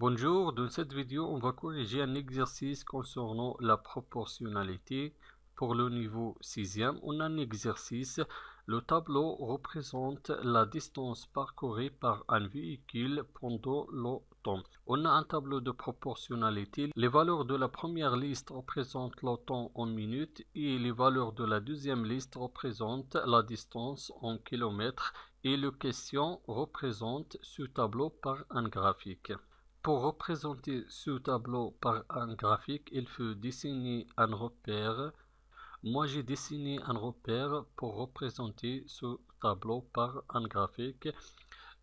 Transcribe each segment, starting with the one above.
Bonjour, dans cette vidéo, on va corriger un exercice concernant la proportionnalité. Pour le niveau 6e, on a un exercice. Le tableau représente la distance parcourue par un véhicule pendant le temps. On a un tableau de proportionnalité. Les valeurs de la première liste représentent le temps en minutes et les valeurs de la deuxième liste représentent la distance en kilomètres. Et la question représente ce tableau par un graphique. Pour représenter ce tableau par un graphique, il faut dessiner un repère. Moi, j'ai dessiné un repère pour représenter ce tableau par un graphique.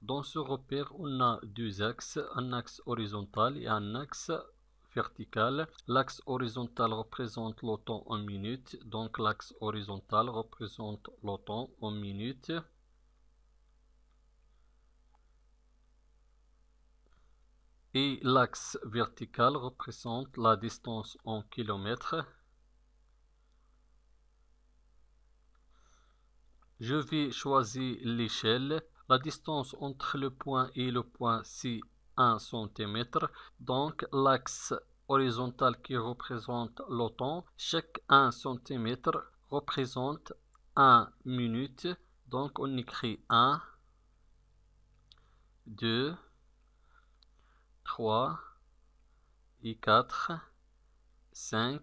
Dans ce repère, on a deux axes, un axe horizontal et un axe vertical. L'axe horizontal représente le temps en minutes, donc l'axe horizontal représente le temps en minutes. Et l'axe vertical représente la distance en kilomètres. Je vais choisir l'échelle. La distance entre le point et le point, c'est 1 cm. Donc, l'axe horizontal qui représente le temps, chaque 1 cm représente 1 minute. Donc, on écrit 1, 2, 3 et 4, 5,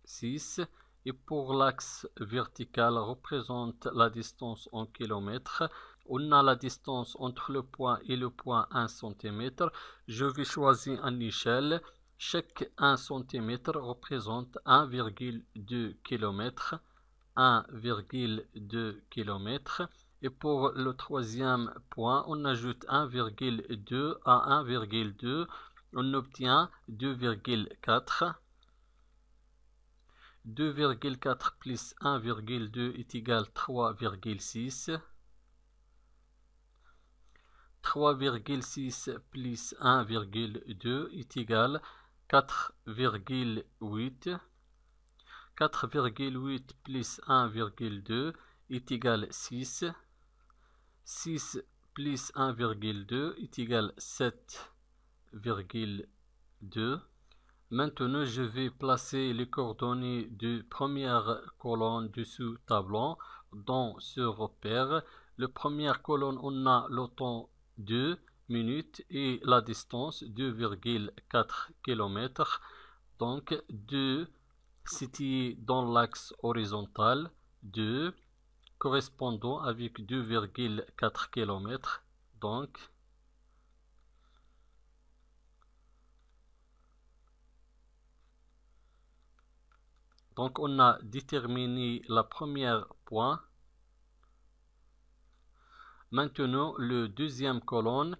6. Et pour l'axe vertical représente la distance en kilomètres. On a la distance entre le point et le point 1 cm. Je vais choisir une échelle. Chaque 1 cm représente 1,2 km. 1,2 km. Et pour le troisième point, on ajoute 1,2 à 1,2. On obtient 2,4. 2,4 plus 1,2 est égal à 3,6. 3,6 plus 1,2 est égal à 4,8. 4,8 plus 1,2 est égal à 6. 6 plus 1,2 est égal à 7,2. Maintenant, je vais placer les coordonnées de première colonne de ce tableau dans ce repère. La première colonne, on a le temps 2 minutes et la distance 2,4 km. Donc, 2 situé dans l'axe horizontal, 2 correspondant avec 2,4 km. Donc, on a déterminé la première point. Maintenant, le deuxième colonne,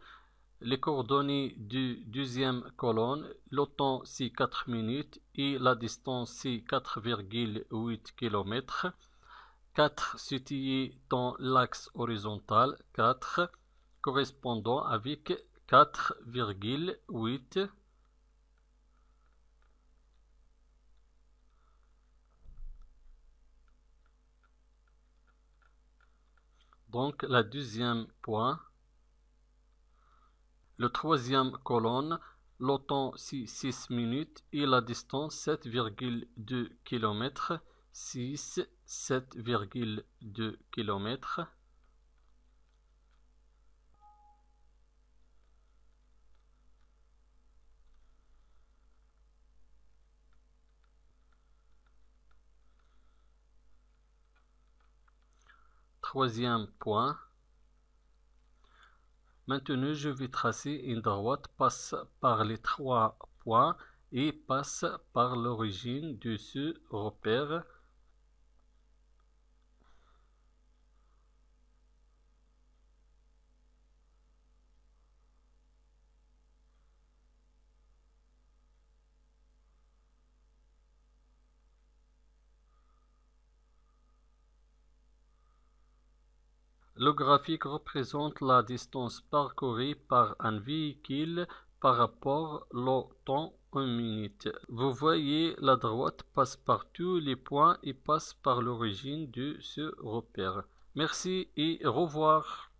les coordonnées du deuxième colonne, le temps c'est 4 minutes et la distance c'est 4,8 km. 4 situé dans l'axe horizontal, 4 correspondant avec 4,8. Donc, la deuxième point. Le troisième colonne, le temps c'est 6 minutes et la distance 7,2 km. 6, 7,2 km. Troisième point. Maintenant, je vais tracer une droite, passe par les 3 points et passe par l'origine de ce repère. Le graphique représente la distance parcourue par un véhicule par rapport au temps en minutes. Vous voyez, la droite passe par tous les points et passe par l'origine de ce repère. Merci et au revoir.